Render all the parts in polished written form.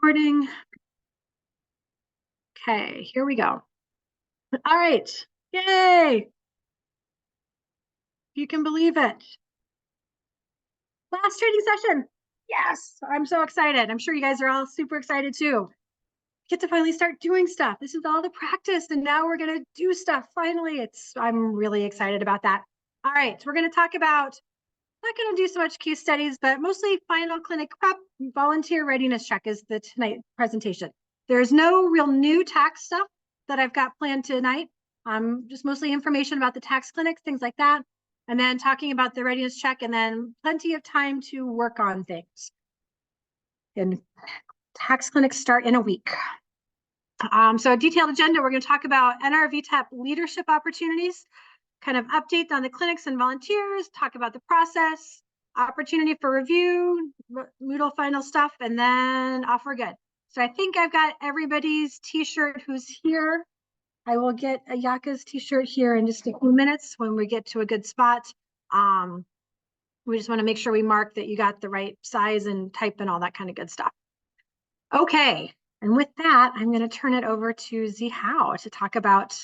Recording. Okay, here we go. All right. Yay. You can believe it. Last training session. Yes, I'm so excited. I'm sure you guys are all super excited too. Get to finally start doing stuff. This is all the practice, and now we're going to do stuff. Finally, I'm really excited about that. All right, so we're going to talk about, not going to do so much case studies, but mostly final clinic prep. Volunteer readiness check is the tonight presentation. There's no real new tax stuff that I've got planned tonight. Just mostly information about the tax clinics, things like that. And then talking about the readiness check, and then plenty of time to work on things. And tax clinics start in a week. So a detailed agenda, we're going to talk about NRVTAP leadership opportunities, kind of update on the clinics and volunteers, talk about the process, opportunity for review, Moodle final stuff, and then off we're good. So I think I've got everybody's t-shirt who's here. I will get a Yaka's t-shirt here in just a few minutes when we get to a good spot. We just want to make sure we mark that you got the right size and type and all that kind of good stuff. Okay, and with that, I'm going to turn it over to Zihao to talk about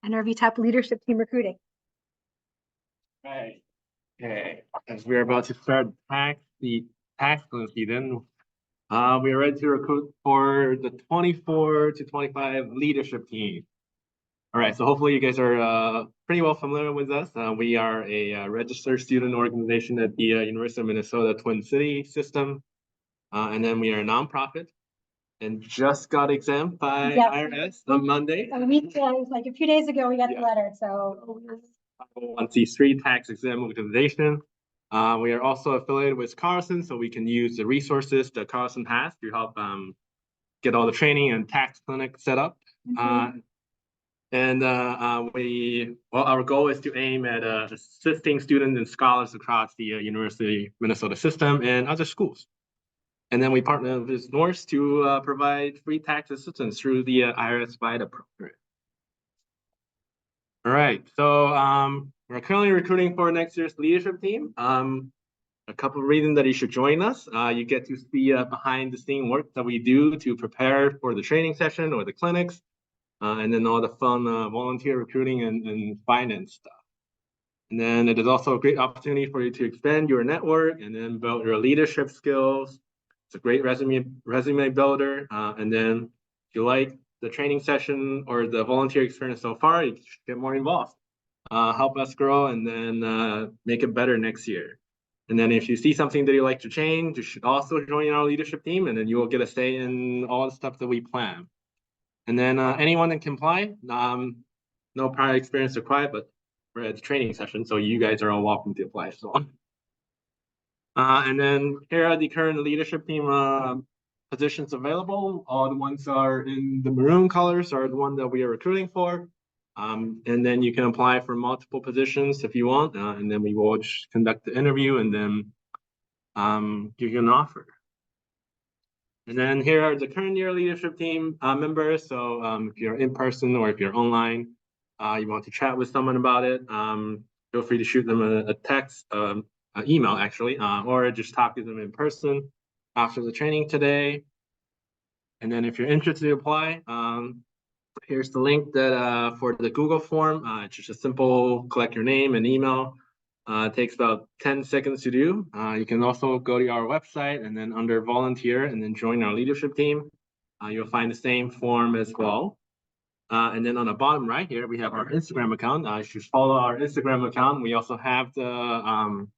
NRVTAP leadership team recruiting. Right. Okay. As we're about to start the tax season, we are ready to recruit for the 24 to 25 leadership team. All right. So hopefully you guys are pretty well familiar with us. We are a registered student organization at the University of Minnesota Twin City system, and then we are a nonprofit. And just got exempt by IRS on Monday. A week, like a few days ago, we got the letter. So 501c3 tax exempt organization. We are also affiliated with Carlson, so we can use the resources that Carlson has to help get all the training and tax clinic set up. Our goal is to aim at assisting students and scholars across the University of Minnesota system and other schools. And then we partner with Norse to provide free tax assistance through the IRS VITA program. All right, so we're currently recruiting for next year's leadership team. A couple of reasons that you should join us. You get to see behind the scene work that we do to prepare for the training session or the clinics, and then all the fun volunteer recruiting and finance stuff. And then it is also a great opportunity for you to expand your network and then build your leadership skills. It's a great resume builder. And then if you like the training session or the volunteer experience so far, you should get more involved. Help us grow and then make it better next year. And then if you see something that you like to change, you should also join our leadership team, and then you will get a say in all the stuff that we plan. And then anyone that can apply, no prior experience required, but we're at the training session, so you guys are all welcome to apply as well. And then here are the current leadership team positions available. All the ones are in the maroon colors are the one that we are recruiting for. And then you can apply for multiple positions if you want, and then we will just conduct the interview and then give you an offer. And then here are the current year leadership team members. So if you're in person or if you're online, you want to chat with someone about it, feel free to shoot them a text, email actually, or just talk to them in person after the training today. And then if you're interested to apply, here's the link that for the Google form. It's just a simple collect your name and email. It takes about 10 seconds to do. You can also go to our website and then under volunteer and then join our leadership team. You'll find the same form as well. And then on the bottom right here, we have our Instagram account. You should follow our Instagram account. We also have the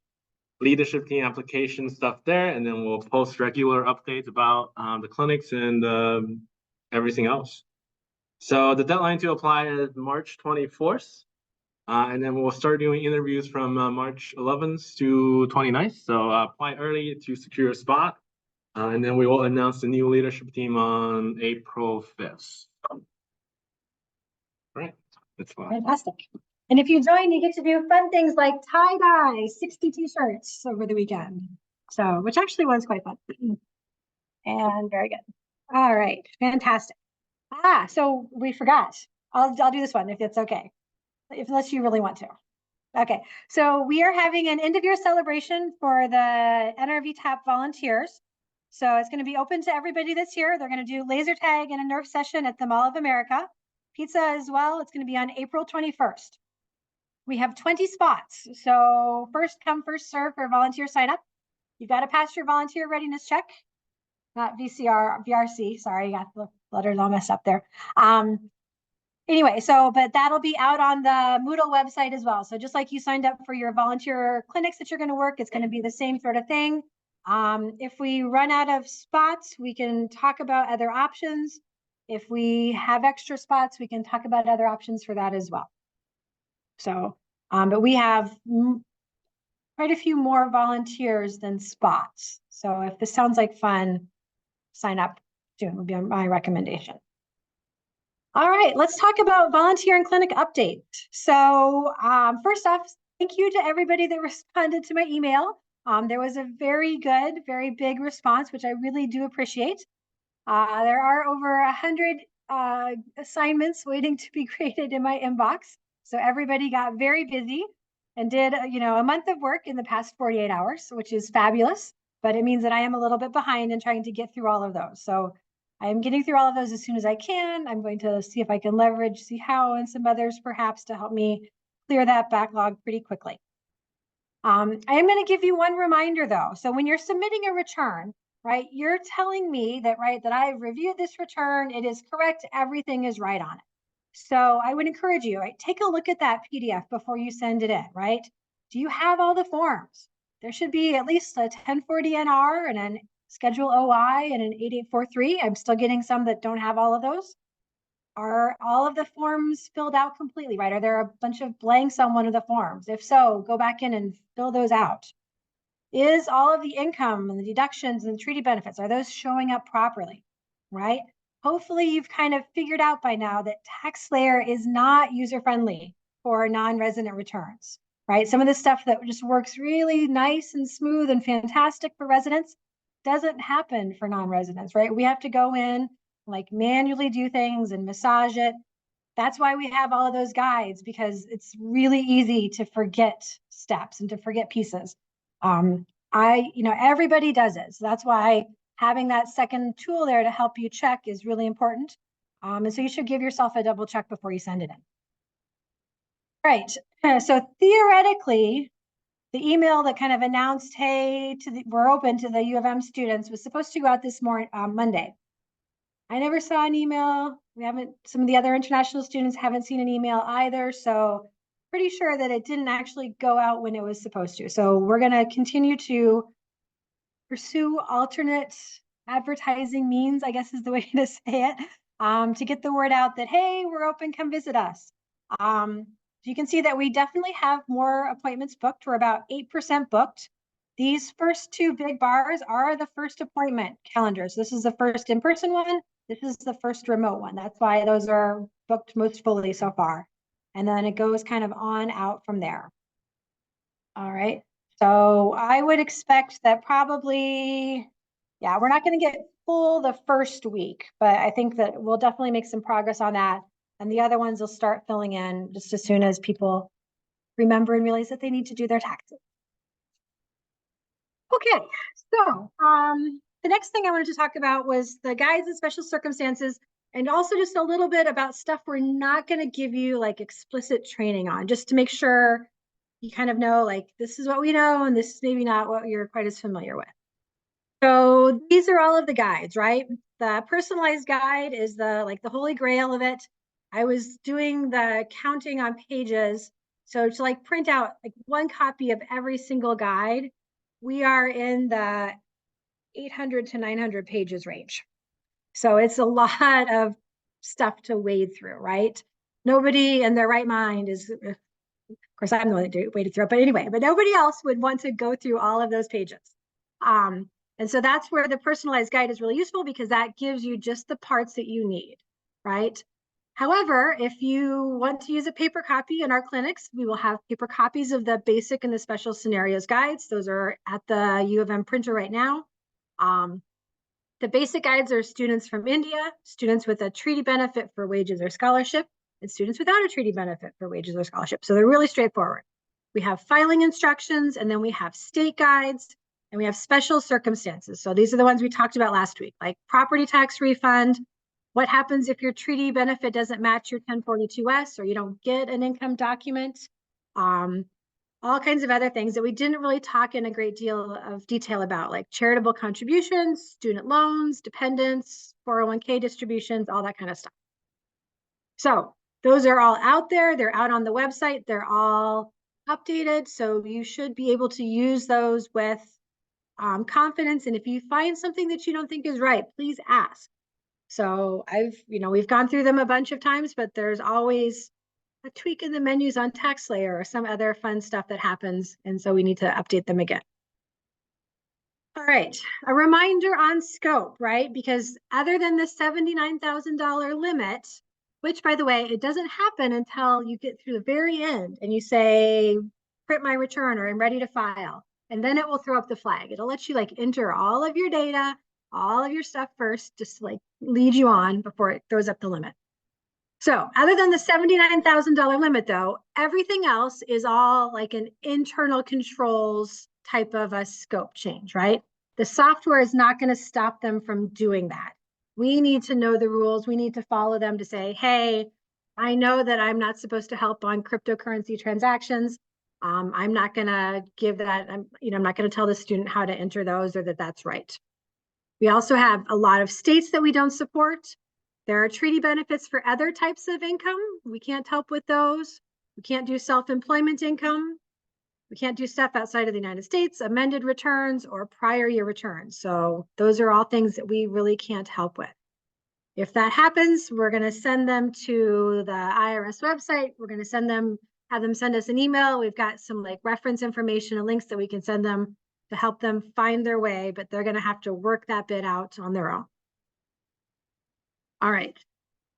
leadership team application stuff there, and then we'll post regular updates about the clinics and everything else. So the deadline to apply is March 24th, and then we'll start doing interviews from March 11th to 29th. So apply early to secure a spot, and then we will announce the new leadership team on April 5th. Right, that's fine. Fantastic. And if you join, you get to do fun things like tie-dye 60 t-shirts over the weekend. So, which actually was quite fun. And very good. All right, fantastic. So we forgot. I'll do this one if it's okay, unless you really want to. Okay, so we are having an end of year celebration for the NRVTAP volunteers. So it's going to be open to everybody this year. They're going to do laser tag and a Nerf session at the Mall of America. Pizza as well. It's going to be on April 21st. We have 20 spots. So first come, first serve for volunteer sign up. You've got to pass your volunteer readiness check, not VRC. Sorry, I got the letters all messed up there. Anyway, but that'll be out on the Moodle website as well. So just like you signed up for your volunteer clinics that you're going to work, it's going to be the same sort of thing. If we run out of spots, we can talk about other options. If we have extra spots, we can talk about other options for that as well. So, but we have quite a few more volunteers than spots. So if this sounds like fun, sign up soon would be my recommendation. All right, let's talk about volunteer and clinic update. So first off, thank you to everybody that responded to my email. There was a very good, very big response, which I really do appreciate. There are over 100 assignments waiting to be graded in my inbox. So everybody got very busy and did, a month of work in the past 48 hours, which is fabulous. But it means that I am a little bit behind in trying to get through all of those. So I am getting through all of those as soon as I can. I'm going to see if I can leverage how and some others perhaps to help me clear that backlog pretty quickly. I am going to give you one reminder though. So when you're submitting a return, right, you're telling me that, right, that I've reviewed this return, it is correct, everything is right on it. So I would encourage you, right, take a look at that PDF before you send it in, right? Do you have all the forms? There should be at least a 1040 NR and an Schedule OI and an 8843. I'm still getting some that don't have all of those. Are all of the forms filled out completely, right? Are there a bunch of blanks on one of the forms? If so, go back in and fill those out. Is all of the income and the deductions and the treaty benefits, are those showing up properly, right? Hopefully you've kind of figured out by now that TaxSlayer is not user-friendly for non-resident returns, right? Some of the stuff that just works really nice and smooth and fantastic for residents doesn't happen for non-residents, right? We have to go in, like manually do things and massage it. That's why we have all of those guides, because it's really easy to forget steps and to forget pieces. Everybody does it. So that's why having that second tool there to help you check is really important. And so you should give yourself a double check before you send it in. Right. So theoretically, the email that kind of announced, hey, we're open to the U of M students was supposed to go out this Monday. I never saw an email. Some of the other international students haven't seen an email either. So pretty sure that it didn't actually go out when it was supposed to. So we're going to continue to pursue alternate advertising means, I guess is the way to say it, to get the word out that, hey, we're open, come visit us. You can see that we definitely have more appointments booked. We're about 8% booked. These first two big bars are the first appointment calendars. This is the first in-person one. This is the first remote one. That's why those are booked most fully so far. And then it goes kind of on out from there. All right. So I would expect that probably, we're not going to get full the first week, but I think that we'll definitely make some progress on that. And the other ones will start filling in just as soon as people remember and realize that they need to do their taxes. Okay, so the next thing I wanted to talk about was the guides and special circumstances, and also just a little bit about stuff we're not going to give you like explicit training on, just to make sure you kind of know, like, this is what we know, and this is maybe not what you're quite as familiar with. So these are all of the guides, right? The personalized guide is the holy grail of it. I was doing the counting on pages. So to like print out like one copy of every single guide, we are in the 800 to 900 pages range. So it's a lot of stuff to wade through, right? Nobody in their right mind is, of course, I'm the one that waded through it, but anyway, but nobody else would want to go through all of those pages. And so that's where the personalized guide is really useful, because that gives you just the parts that you need, right? However, if you want to use a paper copy in our clinics, we will have paper copies of the basic and the special scenarios guides. Those are at the U of M printer right now. The basic guides are students from India, students with a treaty benefit for wages or scholarship, and students without a treaty benefit for wages or scholarship. So they're really straightforward. We have filing instructions, and then we have state guides. And we have special circumstances. So these are the ones we talked about last week, like property tax refund. What happens if your treaty benefit doesn't match your 1042S or you don't get an income document? All kinds of other things that we didn't really talk in a great deal of detail about, like charitable contributions, student loans, dependents, 401k distributions, all that kind of stuff. So those are all out there. They're out on the website. They're all updated. So you should be able to use those with confidence. And if you find something that you don't think is right, please ask. So we've gone through them a bunch of times, but there's always a tweak in the menus on TaxSlayer or some other fun stuff that happens. And so we need to update them again. All right, a reminder on scope, right? Because other than the $79,000 limit, which by the way, it doesn't happen until you get through the very end and you say, print my return or I'm ready to file. And then it will throw up the flag. It'll let you like enter all of your data, all of your stuff first, just like lead you on before it throws up the limit. So other than the $79,000 limit though, everything else is all like an internal controls type of a scope change, right? The software is not going to stop them from doing that. We need to know the rules. We need to follow them to say, hey, I know that I'm not supposed to help on cryptocurrency transactions. I'm not going to give that, I'm not going to tell the student how to enter those or that that's right. We also have a lot of states that we don't support. There are treaty benefits for other types of income. We can't help with those. We can't do self-employment income. We can't do stuff outside of the United States, amended returns or prior year returns. So those are all things that we really can't help with. If that happens, we're going to send them to the IRS website. We're going to have them send us an email. We've got some like reference information and links that we can send them to help them find their way, but they're going to have to work that bit out on their own. All right.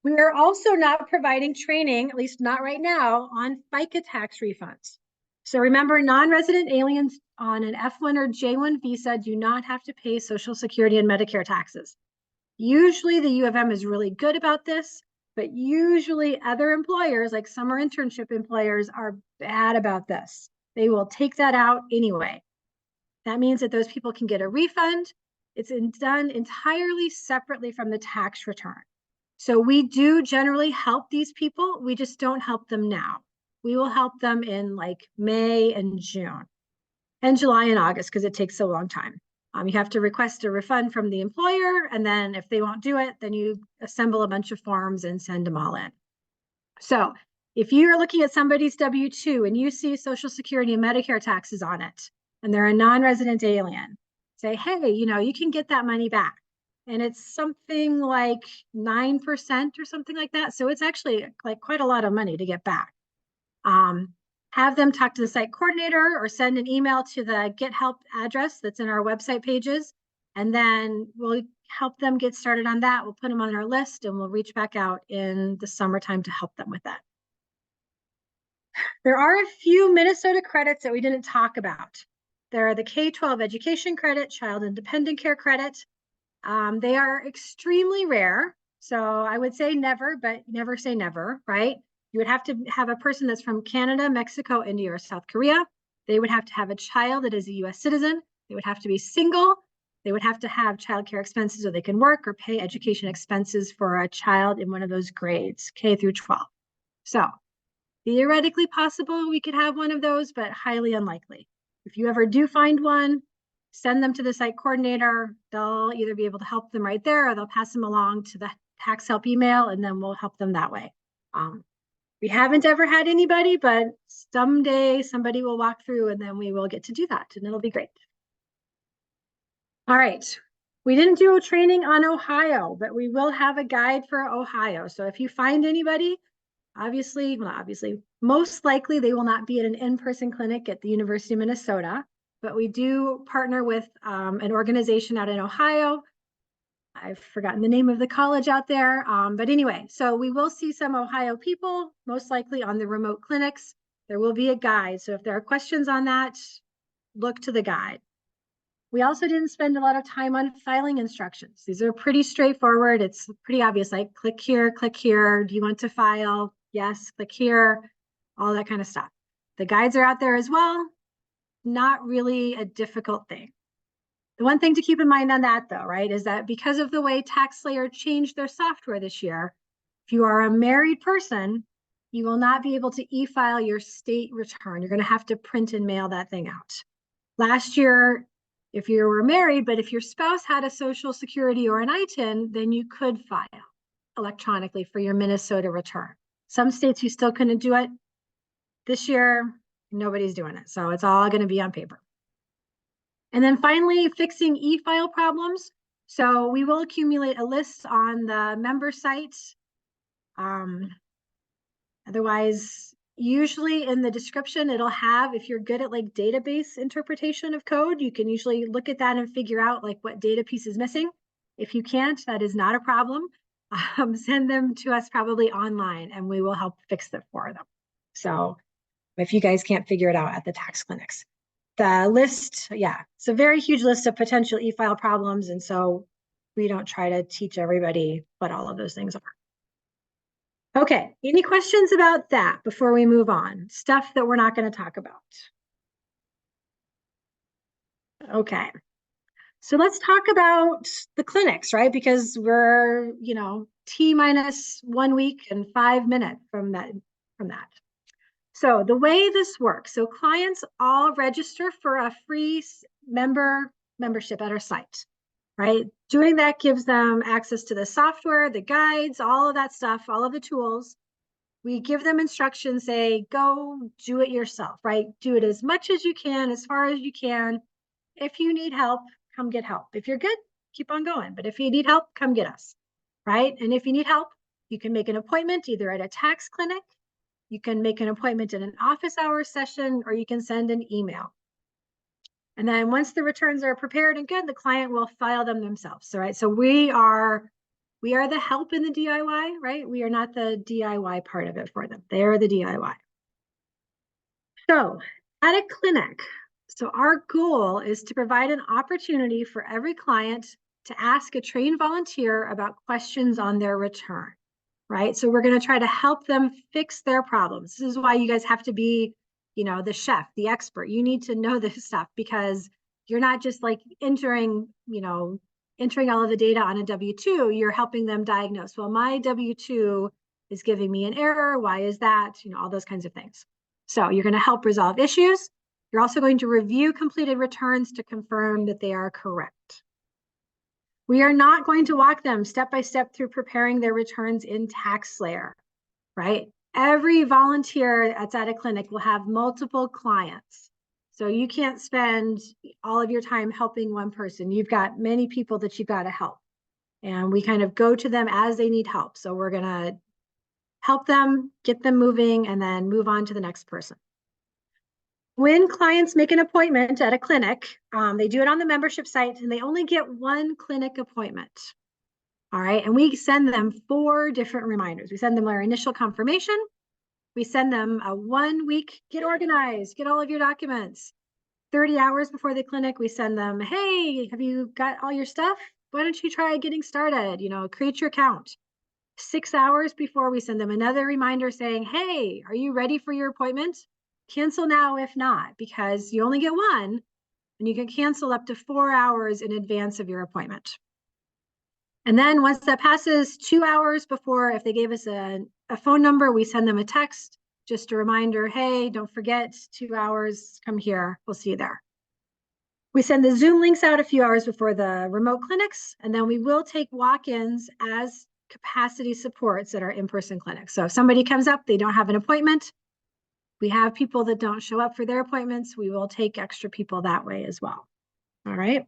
We are also not providing training, at least not right now, on FICA tax refunds. So remember, non-resident aliens on an F1 or J1 visa do not have to pay Social Security and Medicare taxes. Usually the U of M is really good about this, but usually other employers, like summer internship employers, are bad about this. They will take that out anyway. That means that those people can get a refund. It's done entirely separately from the tax return. So we do generally help these people. We just don't help them now. We will help them in like May and June and July and August because it takes a long time. You have to request a refund from the employer, and then if they won't do it, then you assemble a bunch of forms and send them all in. So if you're looking at somebody's W-2 and you see Social Security and Medicare taxes on it, and they're a non-resident alien, say, hey, you can get that money back. And it's something like 9% or something like that. So it's actually like quite a lot of money to get back. Have them talk to the site coordinator or send an email to the Get Help address that's in our website pages. And then we'll help them get started on that. We'll put them on our list and we'll reach back out in the summertime to help them with that. There are a few Minnesota credits that we didn't talk about. There are the K-12 education credit, child and dependent care credit. They are extremely rare. So I would say never, but never say never, right? You would have to have a person that's from Canada, Mexico, India, or South Korea. They would have to have a child that is a US citizen. They would have to be single. They would have to have childcare expenses so they can work or pay education expenses for a child in one of those grades, K through 12. So theoretically possible we could have one of those, but highly unlikely. If you ever do find one, send them to the site coordinator. They'll either be able to help them right there or they'll pass them along to the tax help email and then we'll help them that way. We haven't ever had anybody, but someday somebody will walk through and then we will get to do that and it'll be great. All right. We didn't do a training on Ohio, but we will have a guide for Ohio. So if you find anybody, obviously, most likely they will not be at an in-person clinic at the University of Minnesota, but we do partner with an organization out in Ohio. I've forgotten the name of the college out there. But anyway, so we will see some Ohio people, most likely on the remote clinics. There will be a guide. So if there are questions on that, look to the guide. We also didn't spend a lot of time on filing instructions. These are pretty straightforward. It's pretty obvious, like click here. Do you want to file? Yes, click here, all that kind of stuff. The guides are out there as well. Not really a difficult thing. The one thing to keep in mind on that though, right, is that because of the way TaxSlayer changed their software this year, if you are a married person, you will not be able to e-file your state return. You're going to have to print and mail that thing out. Last year, if you were married, but if your spouse had a social security or an ITIN, then you could file electronically for your Minnesota return. Some states you still couldn't do it. This year, nobody's doing it. So it's all going to be on paper. And then finally, fixing e-file problems. So we will accumulate a list on the member site. Otherwise, usually in the description, it'll have, if you're good at like database interpretation of code, you can usually look at that and figure out like what data piece is missing. If you can't, that is not a problem. Send them to us probably online and we will help fix it for them. So if you guys can't figure it out at the tax clinics. The list, yeah, it's a very huge list of potential e-file problems. And so we don't try to teach everybody what all of those things are. Okay, any questions about that before we move on? Stuff that we're not going to talk about. Okay, so let's talk about the clinics, right? Because we're, T-minus 1 week and 5 minutes from that. So the way this works, so clients all register for a free membership at our site, right? Doing that gives them access to the software, the guides, all of that stuff, all of the tools. We give them instructions, say, go do it yourself, right? Do it as much as you can, as far as you can. If you need help, come get help. If you're good, keep on going. But if you need help, come get us, right? And if you need help, you can make an appointment either at a tax clinic, you can make an appointment in an office hours session, or you can send an email. And then once the returns are prepared and good, the client will file them themselves. So, right, so we are the help in the DIY, right? We are not the DIY part of it for them. They are the DIY. So at a clinic, so our goal is to provide an opportunity for every client to ask a trained volunteer about questions on their return, right? So we're going to try to help them fix their problems. This is why you guys have to be, the chef, the expert. You need to know this stuff because you're not just like entering all of the data on a W-2, you're helping them diagnose, well, my W-2 is giving me an error. Why is that? All those kinds of things. So you're going to help resolve issues. You're also going to review completed returns to confirm that they are correct. We are not going to walk them step by step through preparing their returns in TaxSlayer, right? Every volunteer that's at a clinic will have multiple clients. So you can't spend all of your time helping one person. You've got many people that you've got to help. And we kind of go to them as they need help. So we're going to help them, get them moving, and then move on to the next person. When clients make an appointment at a clinic, they do it on the membership site and they only get one clinic appointment. All right, and we send them 4 different reminders. We send them our initial confirmation. We send them a 1 week, get organized, get all of your documents. 30 hours before the clinic, we send them, hey, have you got all your stuff? Why don't you try getting started? Create your account. 6 hours before, we send them another reminder saying, hey, are you ready for your appointment? Cancel now if not, because you only get one, and you can cancel up to 4 hours in advance of your appointment. And then once that passes 2 hours before, if they gave us a phone number, we send them a text, just a reminder, hey, don't forget, 2 hours, come here, we'll see you there. We send the Zoom links out a few hours before the remote clinics, and then we will take walk-ins as capacity supports at our in-person clinics. So if somebody comes up, they don't have an appointment, we have people that don't show up for their appointments, we will take extra people that way as well. All right.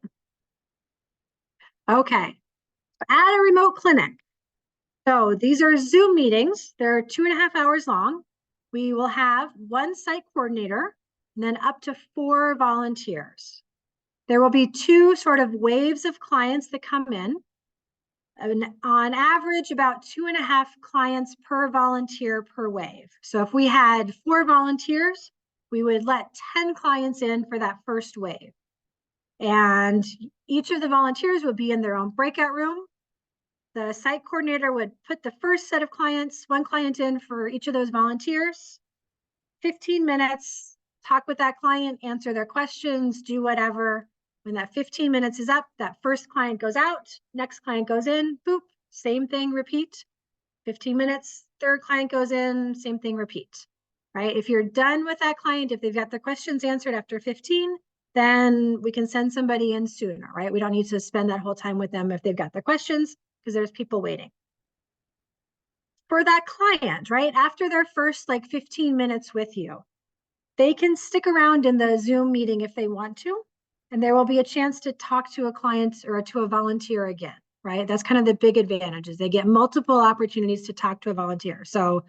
Okay. At a remote clinic. So these are Zoom meetings. They're 2.5 hours long. We will have 1 site coordinator and then up to 4 volunteers. There will be 2 sort of waves of clients that come in. And on average, about 2.5 clients per volunteer per wave. So if we had 4 volunteers, we would let 10 clients in for that first wave. And each of the volunteers would be in their own breakout room. The site coordinator would put the first set of clients, 1 client in for each of those volunteers, 15 minutes, talk with that client, answer their questions, do whatever. When that 15 minutes is up, that first client goes out, next client goes in, boop, same thing, repeat. 15 minutes, third client goes in, same thing, repeat, right? If you're done with that client, if they've got the questions answered after 15, then we can send somebody in sooner, right? We don't need to spend that whole time with them if they've got the questions, because there's people waiting. For that client, right, after their first like 15 minutes with you, they can stick around in the Zoom meeting if they want to, and there will be a chance to talk to a client or to a volunteer again, right? That's kind of the big advantage, is they get multiple opportunities to talk to a volunteer. So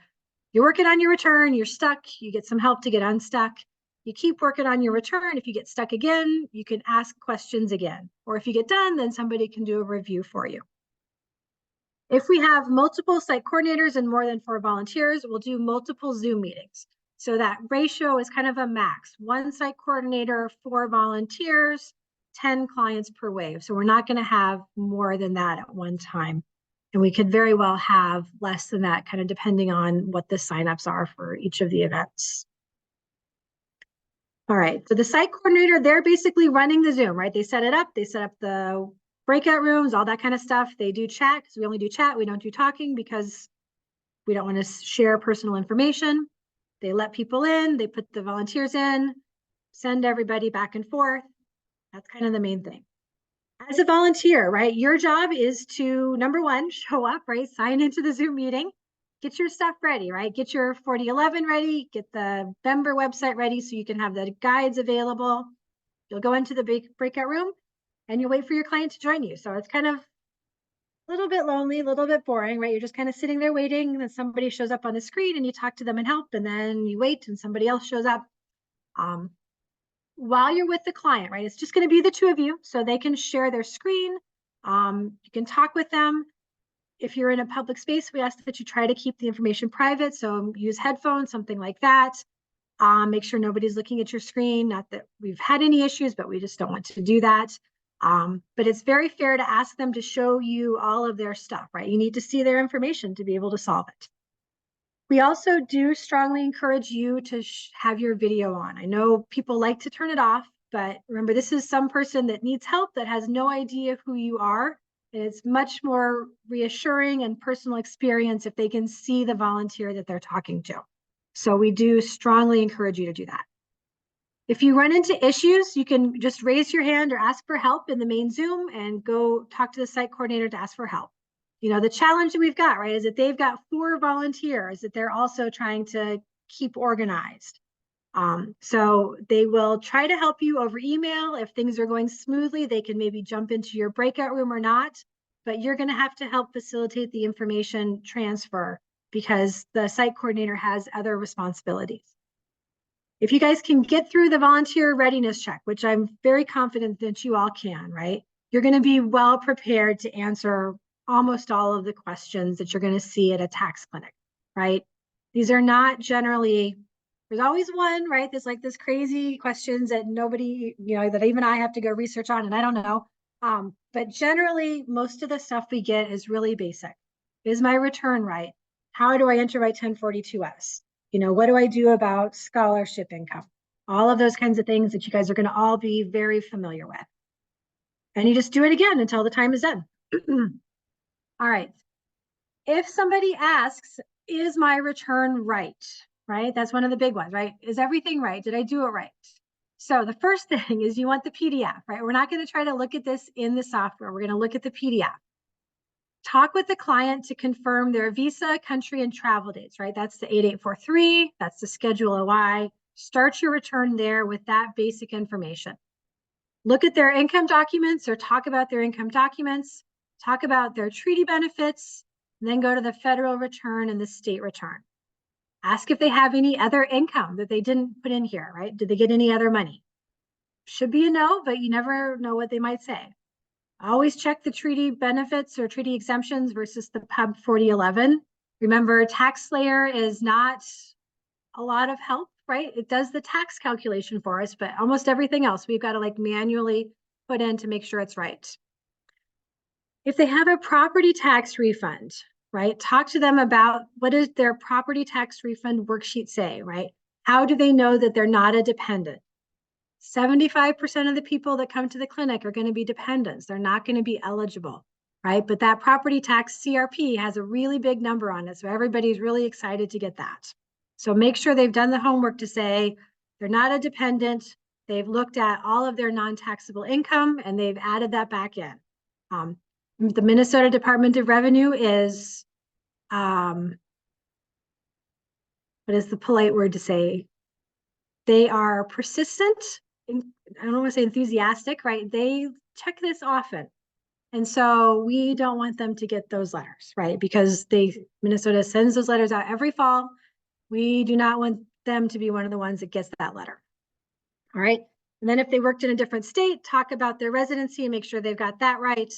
you're working on your return, you're stuck, you get some help to get unstuck. You keep working on your return. If you get stuck again, you can ask questions again. Or if you get done, then somebody can do a review for you. If we have multiple site coordinators and more than 4 volunteers, we'll do multiple Zoom meetings. So that ratio is kind of a max. 1 site coordinator, 4 volunteers, 10 clients per wave. So we're not going to have more than that at one time. And we could very well have less than that, kind of depending on what the signups are for each of the events. All right, so the site coordinator, they're basically running the Zoom, right? They set it up, they set up the breakout rooms, all that kind of stuff. They do chat, because we only do chat, we don't do talking because we don't want to share personal information. They let people in, they put the volunteers in, send everybody back and forth. That's kind of the main thing. As a volunteer, right, your job is to, number one, show up, right? Sign into the Zoom meeting, get your stuff ready, right? Get your 4011 ready, get the member website ready so you can have the guides available. You'll go into the breakout room and you wait for your client to join you. So it's kind of a little bit lonely, a little bit boring, right? You're just kind of sitting there waiting, and then somebody shows up on the screen and you talk to them and help, and then you wait and somebody else shows up. While you're with the client, right? It's just going to be the 2 of you, so they can share their screen. You can talk with them. If you're in a public space, we ask that you try to keep the information private. So use headphones, something like that. Make sure nobody's looking at your screen. Not that we've had any issues, but we just don't want to do that. But it's very fair to ask them to show you all of their stuff, right? You need to see their information to be able to solve it. We also do strongly encourage you to have your video on. I know people like to turn it off, but remember, this is some person that needs help, that has no idea who you are. It's much more reassuring and personal experience if they can see the volunteer that they're talking to. So we do strongly encourage you to do that. If you run into issues, you can just raise your hand or ask for help in the main Zoom and go talk to the site coordinator to ask for help. You know, the challenge that we've got, right, is that they've got 4 volunteers that they're also trying to keep organized. So they will try to help you over email. If things are going smoothly, they can maybe jump into your breakout room or not, but you're going to have to help facilitate the information transfer because the site coordinator has other responsibilities. If you guys can get through the volunteer readiness check, which I'm very confident that you all can, right, you're going to be well prepared to answer almost all of the questions that you're going to see at a tax clinic, right? These are not generally, there's always one, right? There's like this crazy questions that nobody, you know, that even I have to go research on, and I don't know. But generally, most of the stuff we get is really basic. Is my return right? How do I enter my 1042S? You know, what do I do about scholarship income? All of those kinds of things that you guys are going to all be very familiar with. And you just do it again until the time is done. All right. If somebody asks, is my return right? Right? That's one of the big ones, right? Is everything right? Did I do it right? So the first thing is you want the PDF, right? We're not going to try to look at this in the software. We're going to look at the PDF. Talk with the client to confirm their visa, country, and travel dates, right? That's the 8843. That's the Schedule OI. Start your return there with that basic information. Look at their income documents or talk about their income documents. Talk about their treaty benefits, and then go to the federal return and the state return. Ask if they have any other income that they didn't put in here, right? Did they get any other money? Should be a no, but you never know what they might say. Always check the treaty benefits or treaty exemptions versus the Pub 4011. Remember, TaxSlayer is not a lot of help, right? It does the tax calculation for us, but almost everything else we've got to like manually put in to make sure it's right. If they have a property tax refund, right? Talk to them about what does their property tax refund worksheet say, right? How do they know that they're not a dependent? 75% of the people that come to the clinic are going to be dependents. They're not going to be eligible, right? But that property tax CRP has a really big number on it. So everybody's really excited to get that. So make sure they've done the homework to say they're not a dependent. They've looked at all of their non-taxable income and they've added that back in. The Minnesota Department of Revenue is, what is the polite word to say? They are persistent. I don't want to say enthusiastic, right? They check this often. And so we don't want them to get those letters, right? Because Minnesota sends those letters out every fall. We do not want them to be one of the ones that gets that letter. All right. And then if they worked in a different state, talk about their residency and make sure they've got that right.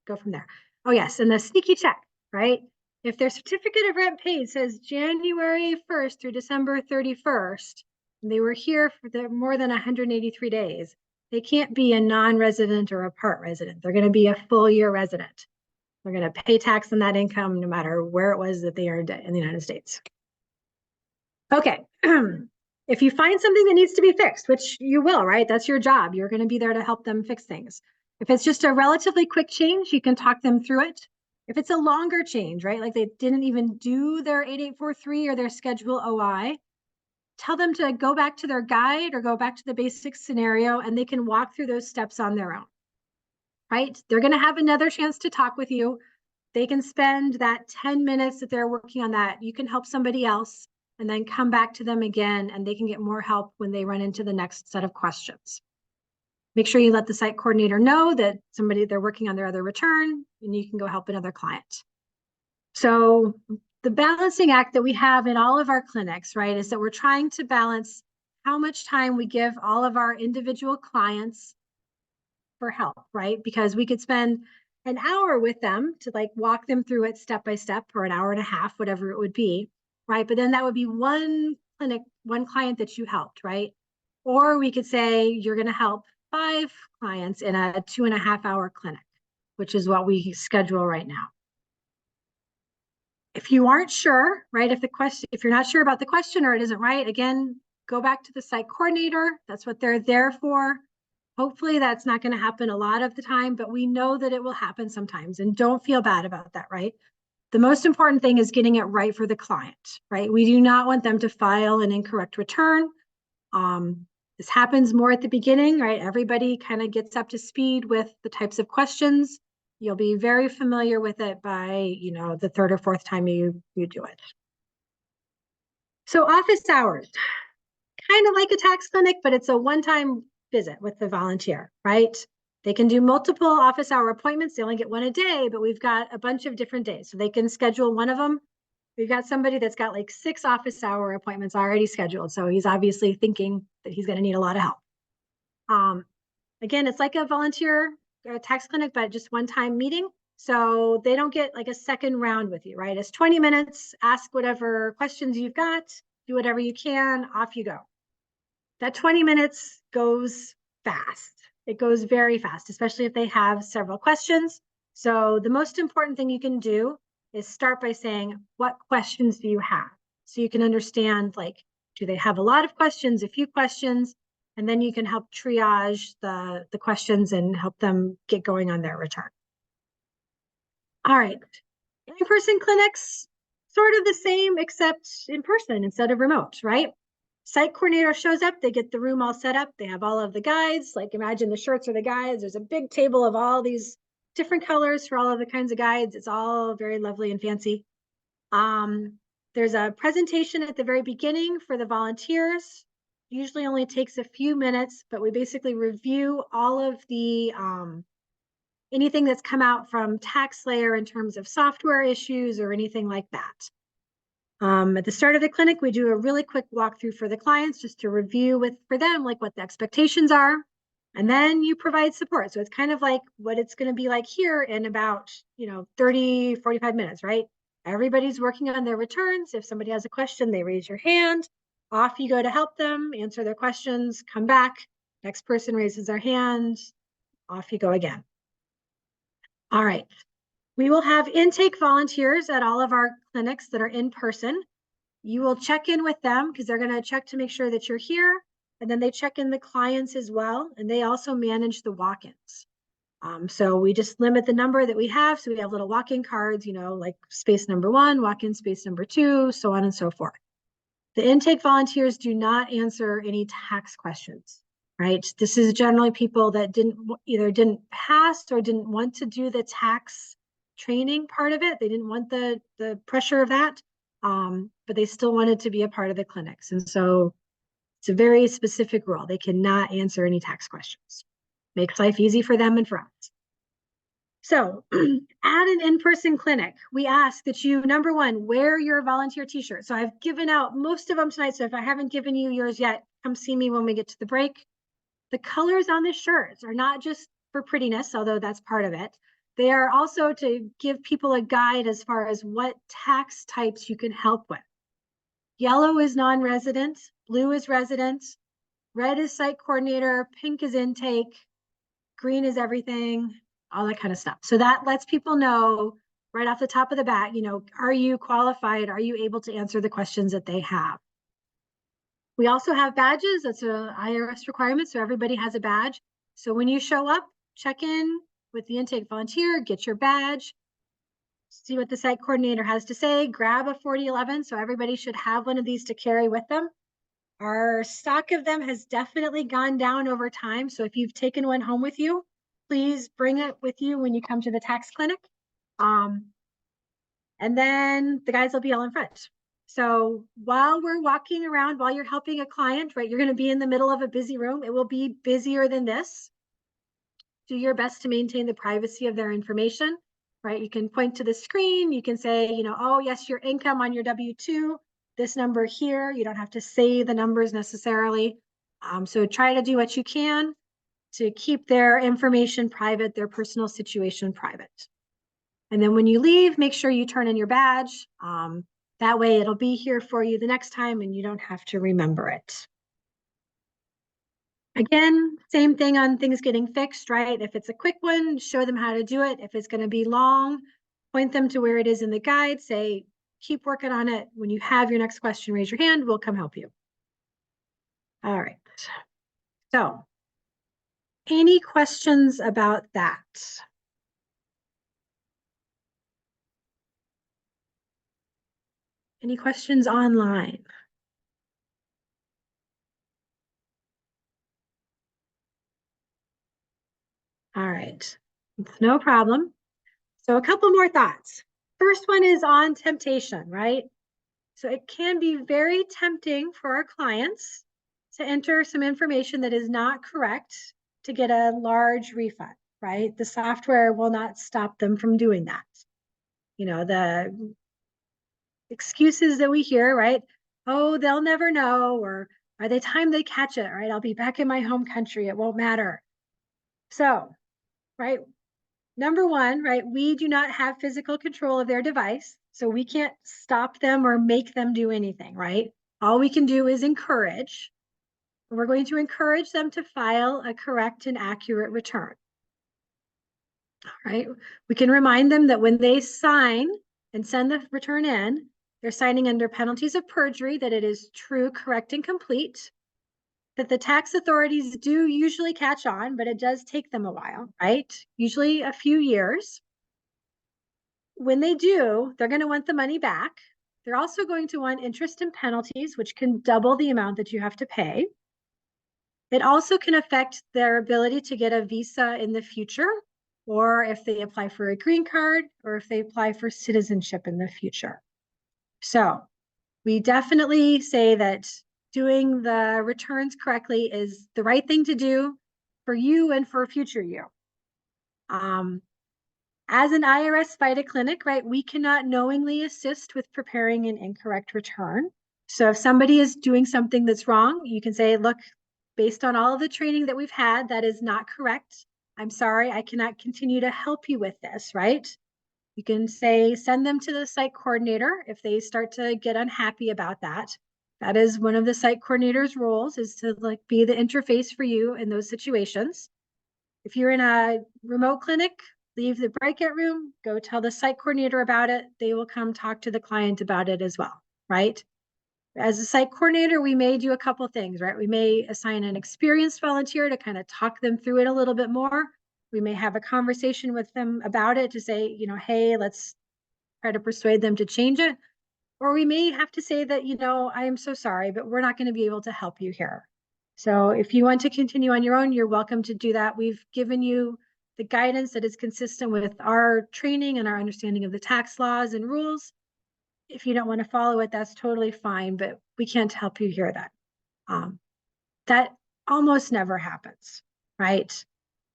Go from there. Oh, yes. And the sneaky check, right? If their certificate of rent paid says January 1st through December 31st, and they were here for more than 183 days, they can't be a non-resident or a part resident. They're going to be a full year resident. They're going to pay tax on that income no matter where it was that they earned it in the United States. Okay. If you find something that needs to be fixed, which you will, right? That's your job. You're going to be there to help them fix things. If it's just a relatively quick change, you can talk them through it. If it's a longer change, right? Like they didn't even do their 8843 or their schedule OI, tell them to go back to their guide or go back to the basic scenario and they can walk through those steps on their own, right? They're going to have another chance to talk with you. They can spend that 10 minutes that they're working on that. You can help somebody else and then come back to them again and they can get more help when they run into the next set of questions. Make sure you let the site coordinator know that they're working on their other return and you can go help another client. So the balancing act that we have in all of our clinics, right, is that we're trying to balance how much time we give all of our individual clients for help, right? Because we could spend an hour with them to like walk them through it step by step, or an hour and a half, whatever it would be, right? But then that would be one client that you helped, right? Or we could say you're going to help 5 clients in a 2.5 hour clinic, which is what we schedule right now. If you aren't sure, right, if you're not sure about the question or it isn't right, again, go back to the site coordinator. That's what they're there for. Hopefully that's not going to happen a lot of the time, but we know that it will happen sometimes, and don't feel bad about that, right? The most important thing is getting it right for the client, right? We do not want them to file an incorrect return. This happens more at the beginning, right? Everybody kind of gets up to speed with the types of questions. You'll be very familiar with it by, the 3rd or 4th time you do it. So office hours, kind of like a tax clinic, but it's a one-time visit with the volunteer, right? They can do multiple office hour appointments. They only get one a day, but we've got a bunch of different days. So they can schedule one of them. We've got somebody that's got like 6 office hour appointments already scheduled. So he's obviously thinking that he's going to need a lot of help. Again, it's like a volunteer tax clinic, but just one-time meeting. So they don't get like a second round with you, right? It's 20 minutes, ask whatever questions you've got, do whatever you can, off you go. That 20 minutes goes fast. It goes very fast, especially if they have several questions. So the most important thing you can do is start by saying, what questions do you have? So you can understand, like, do they have a lot of questions, a few questions? And then you can help triage the questions and help them get going on their return. All right, in-person clinics, sort of the same, except in person instead of remote, right? Site coordinator shows up, they get the room all set up, they have all of the guides, like imagine the shirts are the guides, there's a big table of all these different colors for all of the kinds of guides. It's all very lovely and fancy. There's a presentation at the very beginning for the volunteers. Usually only takes a few minutes, but we basically review all of the anything that's come out from TaxSlayer in terms of software issues or anything like that. At the start of the clinic, we do a really quick walkthrough for the clients just to review for them, like what the expectations are. And then you provide support. So it's kind of like what it's going to be like here in about, 30, 45 minutes, right? Everybody's working on their returns. If somebody has a question, they raise your hand. Off you go to help them, answer their questions, come back. Next person raises their hand. Off you go again. All right. We will have intake volunteers at all of our clinics that are in person. You will check in with them because they're going to check to make sure that you're here. And then they check in the clients as well, and they also manage the walk-ins. So we just limit the number that we have. So we have little walk-in cards, like space number 1, walk-in space number 2, so on and so forth. The intake volunteers do not answer any tax questions, right? This is generally people that either didn't pass or didn't want to do the tax training part of it. They didn't want the pressure of that, but they still wanted to be a part of the clinics. And so it's a very specific rule. They cannot answer any tax questions. Makes life easy for them and for us. So at an in-person clinic, we ask that you, number one, wear your volunteer t-shirt. So I've given out most of them tonight. So if I haven't given you yours yet, come see me when we get to the break. The colors on the shirts are not just for prettiness, although that's part of it. They are also to give people a guide as far as what tax types you can help with. Yellow is non-resident, blue is resident, red is site coordinator, pink is intake, green is everything, all that kind of stuff. So that lets people know right off the top of the bat, are you qualified? Are you able to answer the questions that they have? We also have badges. That's an IRS requirement. So everybody has a badge. So when you show up, check in with the intake volunteer, get your badge, see what the site coordinator has to say, grab a 4011. So everybody should have one of these to carry with them. Our stock of them has definitely gone down over time. So if you've taken one home with you, please bring it with you when you come to the tax clinic. And then the guys will be all in front. So while we're walking around, while you're helping a client, right, you're going to be in the middle of a busy room. It will be busier than this. Do your best to maintain the privacy of their information, right? You can point to the screen. You can say, oh, yes, your income on your W-2, this number here. You don't have to say the numbers necessarily. So try to do what you can to keep their information private, their personal situation private. And then when you leave, make sure you turn in your badge. That way it'll be here for you the next time and you don't have to remember it. Again, same thing on things getting fixed, right? If it's a quick one, show them how to do it. If it's going to be long, point them to where it is in the guide. Say, keep working on it. When you have your next question, raise your hand. We'll come help you. All right. So, any questions about that? Any questions online? All right, it's no problem. So a couple more thoughts. First one is on temptation, right? So it can be very tempting for our clients to enter some information that is not correct to get a large refund, right? The software will not stop them from doing that. The excuses that we hear, right? Oh, they'll never know, or by the time they catch it, right? I'll be back in my home country. It won't matter. So, right? Number one, right? We do not have physical control of their device. So we can't stop them or make them do anything, right? All we can do is encourage. We're going to encourage them to file a correct and accurate return. All right. We can remind them that when they sign and send the return in, they're signing under penalties of perjury, that it is true, correct, and complete, that the tax authorities do usually catch on, but it does take them a while, right? Usually a few years. When they do, they're going to want the money back. They're also going to want interest and penalties, which can double the amount that you have to pay. It also can affect their ability to get a visa in the future, or if they apply for a green card, or if they apply for citizenship in the future. So we definitely say that doing the returns correctly is the right thing to do for you and for future you. As an IRS FIDA clinic, right, we cannot knowingly assist with preparing an incorrect return. So if somebody is doing something that's wrong, you can say, look, based on all of the training that we've had, that is not correct. I'm sorry, I cannot continue to help you with this, right? You can say, send them to the site coordinator if they start to get unhappy about that. That is one of the site coordinator's roles, is to be the interface for you in those situations. If you're in a remote clinic, leave the breakout room, go tell the site coordinator about it. They will come talk to the client about it as well, right? As a site coordinator, we may do a couple things, right? We may assign an experienced volunteer to kind of talk them through it a little bit more. We may have a conversation with them about it to say, you know, hey, let's try to persuade them to change it. Or we may have to say that, you know, I am so sorry, but we're not going to be able to help you here. So if you want to continue on your own, you're welcome to do that. We've given you the guidance that is consistent with our training and our understanding of the tax laws and rules. If you don't want to follow it, that's totally fine, but we can't help you hear that. That almost never happens, right?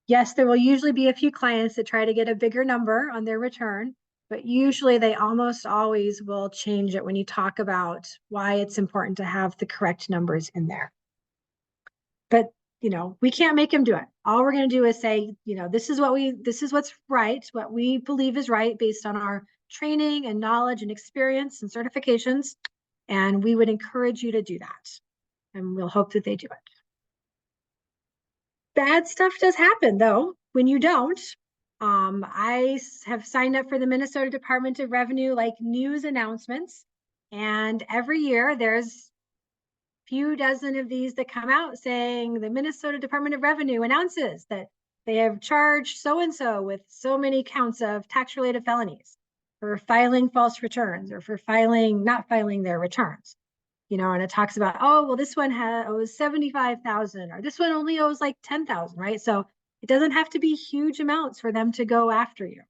Yes, there will usually be a few clients that try to get a bigger number on their return, but usually they almost always will change it when you talk about why it's important to have the correct numbers in there. But, you know, we can't make them do it. All we're going to do is say, you know, this is what's right, what we believe is right based on our training and knowledge and experience and certifications. And we would encourage you to do that. And we'll hope that they do it. Bad stuff does happen though when you don't. I have signed up for the Minnesota Department of Revenue like news announcements, and every year there's a few dozen of these that come out saying the Minnesota Department of Revenue announces that they have charged so-and-so with so many counts of tax-related felonies for filing false returns or for not filing their returns. You know, and it talks about, oh, well, this one owes 75,000 or this one only owes like 10,000, right? So it doesn't have to be huge amounts for them to go after you.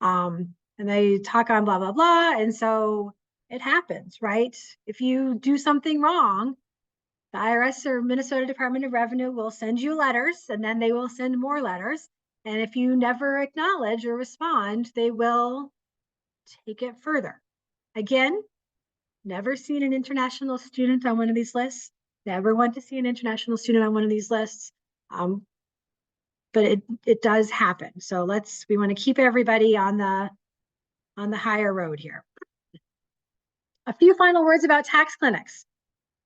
And they talk on blah, blah, blah. And so it happens, right? If you do something wrong, the IRS or Minnesota Department of Revenue will send you letters, and then they will send more letters. And if you never acknowledge or respond, they will take it further. Again, never seen an international student on one of these lists. Never want to see an international student on one of these lists. But it does happen. So we want to keep everybody on the higher road here. A few final words about tax clinics.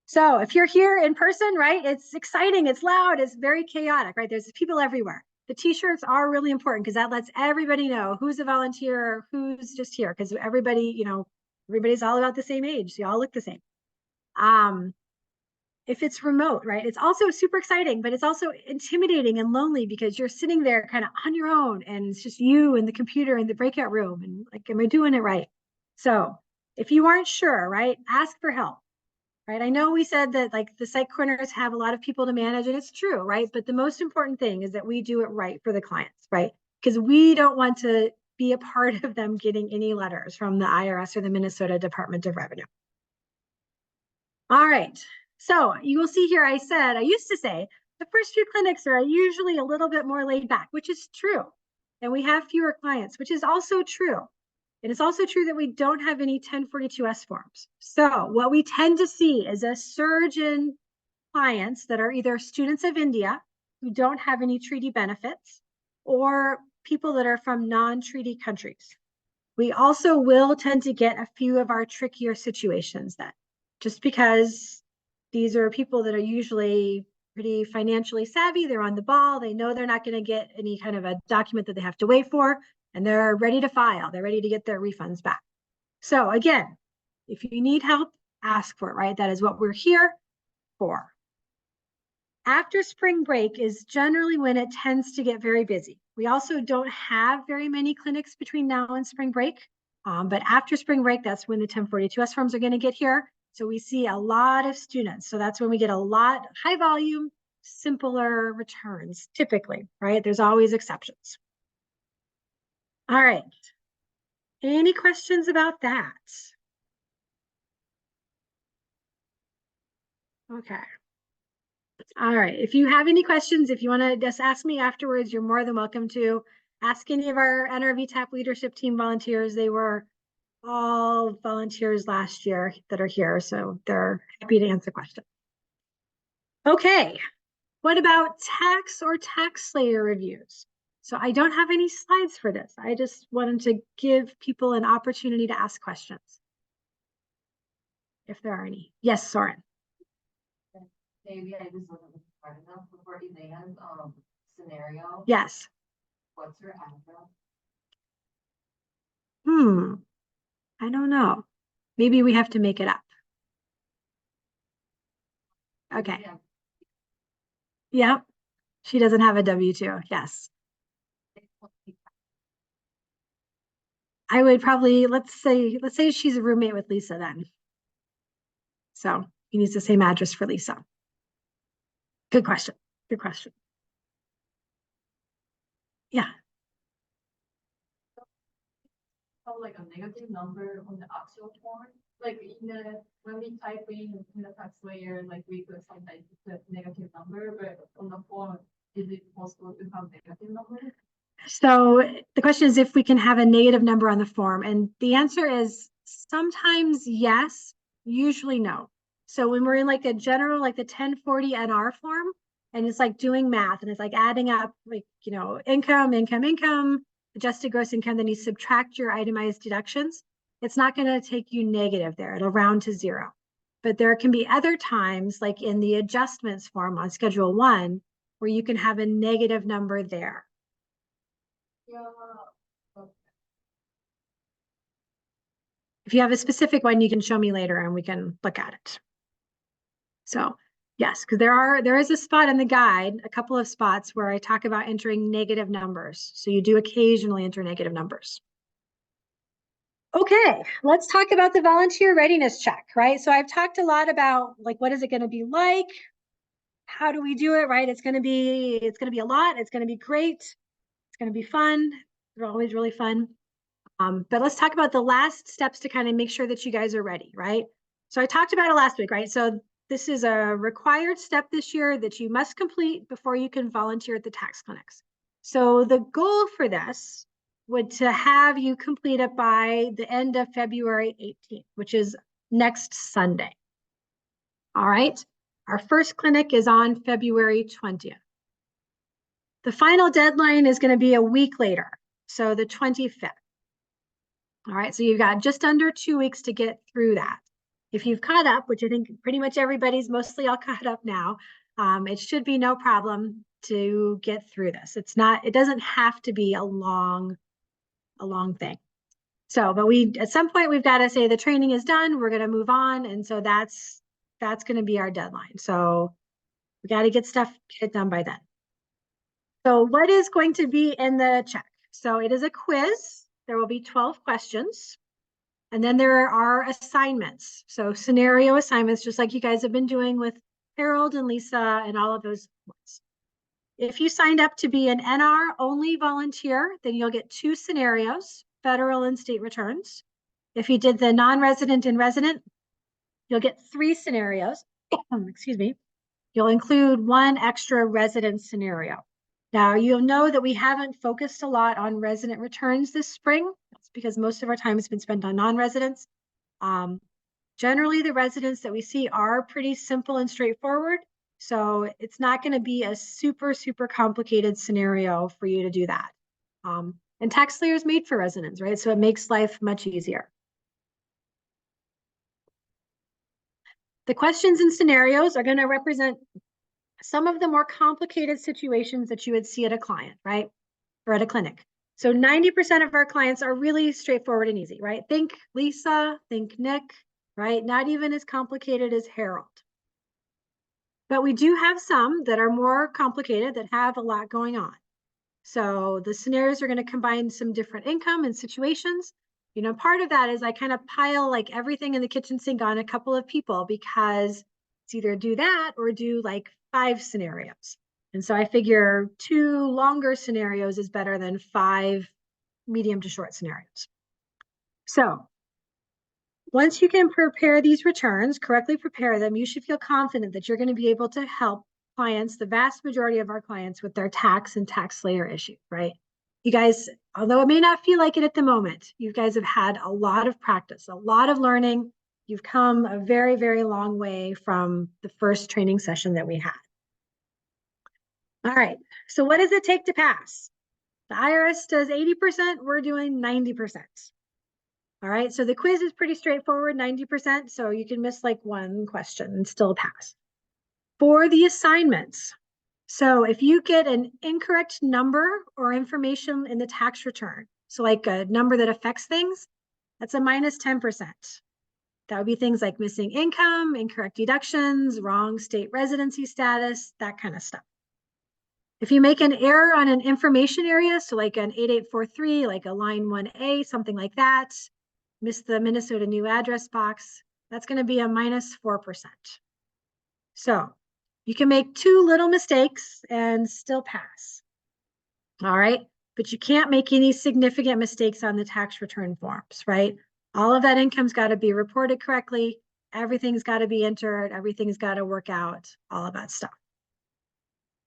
So if you're here in person, right, it's exciting, it's loud, it's very chaotic, right? There's people everywhere. The t-shirts are really important because that lets everybody know who's a volunteer, who's just here, because everybody, you know, everybody's all about the same age. So you all look the same. If it's remote, right, it's also super exciting, but it's also intimidating and lonely because you're sitting there kind of on your own and it's just you and the computer in the breakout room and like, am I doing it right? So if you aren't sure, right, ask for help, right? I know we said that like the site corners have a lot of people to manage, and it's true, right? But the most important thing is that we do it right for the clients, right? Because we don't want to be a part of them getting any letters from the IRS or the Minnesota Department of Revenue. All right, so you will see here, I used to say the first few clinics are usually a little bit more laid back, which is true. And we have fewer clients, which is also true. And it's also true that we don't have any 1042S forms. So what we tend to see is a surge in clients that are either students of India who don't have any treaty benefits or people that are from non-treaty countries. We also will tend to get a few of our trickier situations then, just because these are people that are usually pretty financially savvy. They're on the ball. They know they're not going to get any kind of a document that they have to wait for, and they're ready to file. They're ready to get their refunds back. So again, if you need help, ask for it, right? That is what we're here for. After spring break is generally when it tends to get very busy. We also don't have very many clinics between now and spring break, but after spring break, that's when the 1042S forms are going to get here. So we see a lot of students. So that's when we get a lot of high volume, simpler returns, typically, right? There's always exceptions. All right. Any questions about that? Okay. All right. If you have any questions, if you want to just ask me afterwards, you're more than welcome to ask any of our NRV TAP leadership team volunteers. They were all volunteers last year that are here, so they're happy to answer questions. Okay. What about tax or tax layer reviews? So I don't have any slides for this. I just wanted to give people an opportunity to ask questions, if there are any. Yes, Soren. Maybe I just wasn't smart enough before Elena's scenario. Yes. What's her address? I don't know. Maybe we have to make it up. Okay. Yep. She doesn't have a W-2. Yes. I would probably, let's say she's a roommate with Lisa then. So he needs the same address for Lisa. Good question. Good question. Yeah. Like a negative number on the actual form, like when we type in the tax layer, like we could sometimes put negative number, but on the form, is it possible to have negative number? So the question is if we can have a negative number on the form, and the answer is sometimes yes, usually no. So when we're in like a general, like the 1040 NR form, and it's like doing math and it's like adding up like, income, adjusted gross income, then you subtract your itemized deductions, it's not going to take you negative there. It'll round to 0. But there can be other times, like in the adjustments form on Schedule 1, where you can have a negative number there. Yeah. If you have a specific one, you can show me later and we can look at it. So yes, because there is a spot in the guide, a couple of spots where I talk about entering negative numbers. So you do occasionally enter negative numbers. Okay, let's talk about the volunteer readiness check, right? So I've talked a lot about like, what is it going to be like? How do we do it, right? It's going to be a lot. It's going to be great. It's going to be fun. They're always really fun. But let's talk about the last steps to kind of make sure that you guys are ready, right? So I talked about it last week, right? So this is a required step this year that you must complete before you can volunteer at the tax clinics. So the goal for this would to have you complete it by the end of February 18th, which is next Sunday. All right. Our first clinic is on February 20th. The final deadline is going to be a week later, so the 25th. All right, so you've got just under 2 weeks to get through that. If you've caught up, which I think pretty much everybody's mostly all caught up now, it should be no problem to get through this. It doesn't have to be a long thing. So, but at some point we've got to say the training is done, we're going to move on. And so that's going to be our deadline. So we got to get it done by then. So what is going to be in the check? So it is a quiz. There will be 12 questions. And then there are assignments. So scenario assignments, just like you guys have been doing with Harold and Lisa and all of those ones. If you signed up to be an NR only volunteer, then you'll get 2 scenarios, federal and state returns. If you did the non-resident and resident, you'll get 3 scenarios. Excuse me. You'll include 1 extra resident scenario. Now, you'll know that we haven't focused a lot on resident returns this spring. That's because most of our time has been spent on non-residents. Generally, the residents that we see are pretty simple and straightforward. So it's not going to be a super, super complicated scenario for you to do that. And TaxSlayer is made for residents, right? So it makes life much easier. The questions and scenarios are going to represent some of the more complicated situations that you would see at a client, right? Or at a clinic. So 90% of our clients are really straightforward and easy, right? Think Lisa, think Nick, right? Not even as complicated as Harold. But we do have some that are more complicated that have a lot going on. So the scenarios are going to combine some different income and situations. Part of that is I kind of pile like everything in the kitchen sink on a couple of people because it's either do that or do like 5 scenarios. And so I figure 2 longer scenarios is better than 5 medium to short scenarios. So once you can prepare these returns, correctly prepare them, you should feel confident that you're going to be able to help clients, the vast majority of our clients, with their tax and TaxSlayer issues, right? You guys, although it may not feel like it at the moment, you guys have had a lot of practice, a lot of learning. You've come a very, very long way from the first training session that we had. All right, so what does it take to pass? The IRS does 80%, we're doing 90%. All right, so the quiz is pretty straightforward, 90%, so you can miss like 1 question and still pass. For the assignments, so if you get an incorrect number or information in the tax return, so like a number that affects things, that's a minus 10%. That would be things like missing income, incorrect deductions, wrong state residency status, that kind of stuff. If you make an error on an information area, so like an 8843, like a line 1A, something like that, miss the Minnesota new address box, that's going to be a -4%. So you can make 2 little mistakes and still pass. All right. But you can't make any significant mistakes on the tax return forms, right? All of that income's got to be reported correctly. Everything's got to be entered. Everything's got to work out, all of that stuff.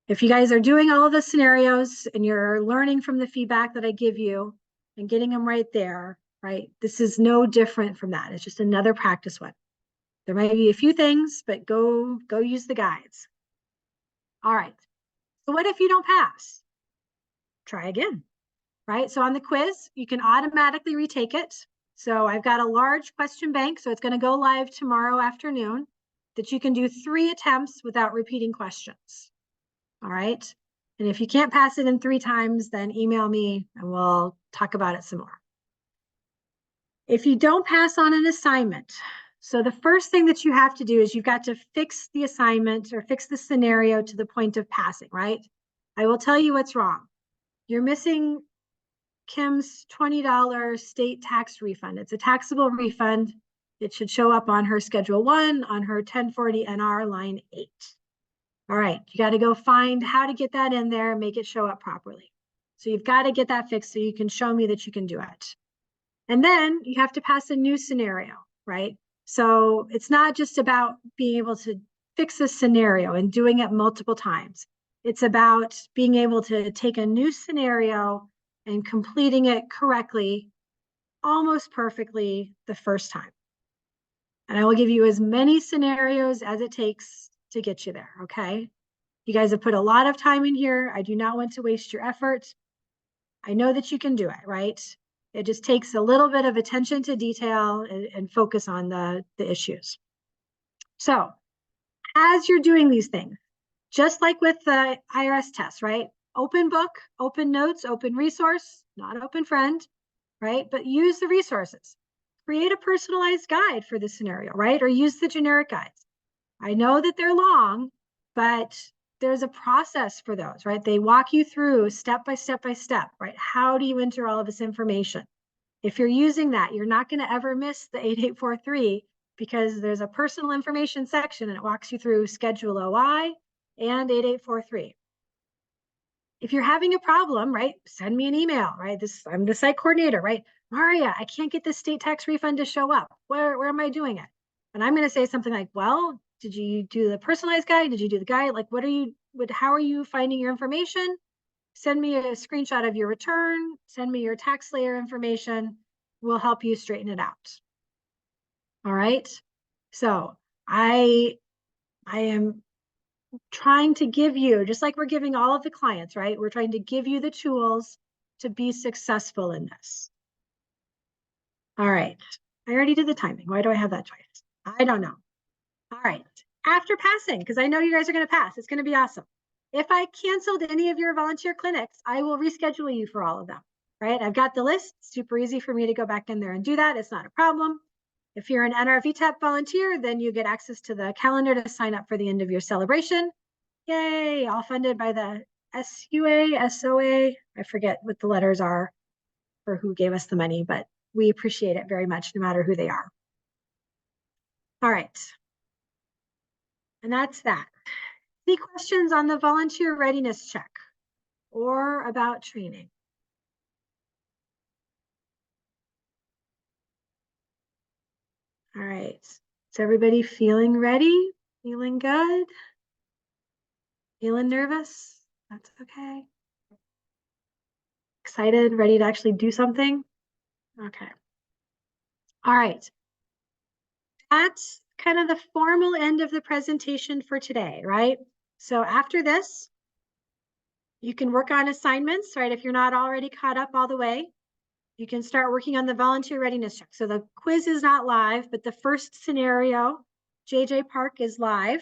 If you guys are doing all of the scenarios and you're learning from the feedback that I give you and getting them right there, right? This is no different from that. It's just another practice one. There might be a few things, but go use the guides. All right. So what if you don't pass? Try again, right? So on the quiz, you can automatically retake it. So I've got a large question bank, so it's going to go live tomorrow afternoon, that you can do 3 attempts without repeating questions. All right. And if you can't pass it in 3 times, then email me and we'll talk about it some more. If you don't pass on an assignment, so the first thing that you have to do is you've got to fix the assignment or fix the scenario to the point of passing, right? I will tell you what's wrong. You're missing Kim's $20 state tax refund. It's a taxable refund. It should show up on her Schedule 1 on her 1040 NR line 8. All right, you got to go find how to get that in there and make it show up properly. So you've got to get that fixed so you can show me that you can do it. And then you have to pass a new scenario, right? So it's not just about being able to fix a scenario and doing it multiple times. It's about being able to take a new scenario and completing it correctly, almost perfectly the first time. And I will give you as many scenarios as it takes to get you there, okay? You guys have put a lot of time in here. I do not want to waste your effort. I know that you can do it, right? It just takes a little bit of attention to detail and focus on the issues. So as you're doing these things, just like with the IRS test, right? Open book, open notes, open resource, not open friend, right? But use the resources. Create a personalized guide for the scenario, right? Or use the generic guides. I know that they're long, but there's a process for those, right? They walk you through step by step by step, right? How do you enter all of this information? If you're using that, you're not going to ever miss the 8843 because there's a personal information section and it walks you through Schedule OI and 8843. If you're having a problem, right, send me an email, right? I'm the site coordinator, right? Maria, I can't get this state tax refund to show up. Where am I doing it? And I'm going to say something like, well, did you do the personalized guide? Did you do the guide? Like, how are you finding your information? Send me a screenshot of your return. Send me your tax layer information. We'll help you straighten it out. All right. So I am trying to give you, just like we're giving all of the clients, right? We're trying to give you the tools to be successful in this. All right. I already did the timing. Why do I have that choice? I don't know. All right. After passing, because I know you guys are going to pass, it's going to be awesome. If I canceled any of your volunteer clinics, I will reschedule you for all of them, right? I've got the list. Super easy for me to go back in there and do that. It's not a problem. If you're an NRVTAP volunteer, then you get access to the calendar to sign up for the end of year celebration. Yay, all funded by the SUA, SOA. I forget what the letters are for who gave us the money, but we appreciate it very much, no matter who they are. All right. And that's that. Any questions on the volunteer readiness check or about training? All right. Is everybody feeling ready? Feeling good? Feeling nervous? That's okay. Excited, ready to actually do something? Okay. All right. That's kind of the formal end of the presentation for today, right? So after this, you can work on assignments, right? If you're not already caught up all the way, you can start working on the volunteer readiness check. So the quiz is not live, but the first scenario, JJ Park, is live.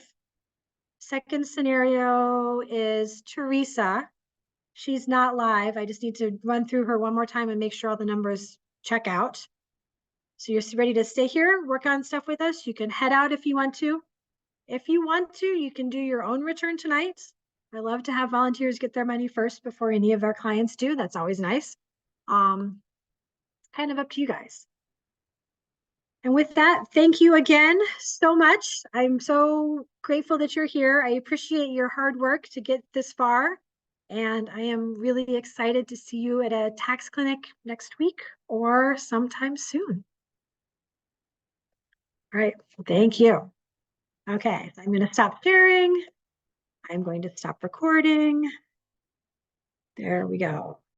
Second scenario is Teresa. She's not live. I just need to run through her one more time and make sure all the numbers check out. So you're ready to stay here, work on stuff with us. You can head out if you want to. If you want to, you can do your own return tonight. I love to have volunteers get their money first before any of our clients do. That's always nice. Kind of up to you guys. And with that, thank you again so much. I'm so grateful that you're here. I appreciate your hard work to get this far. And I am really excited to see you at a tax clinic next week or sometime soon. All right, thank you. Okay, I'm going to stop sharing. I'm going to stop recording. There we go.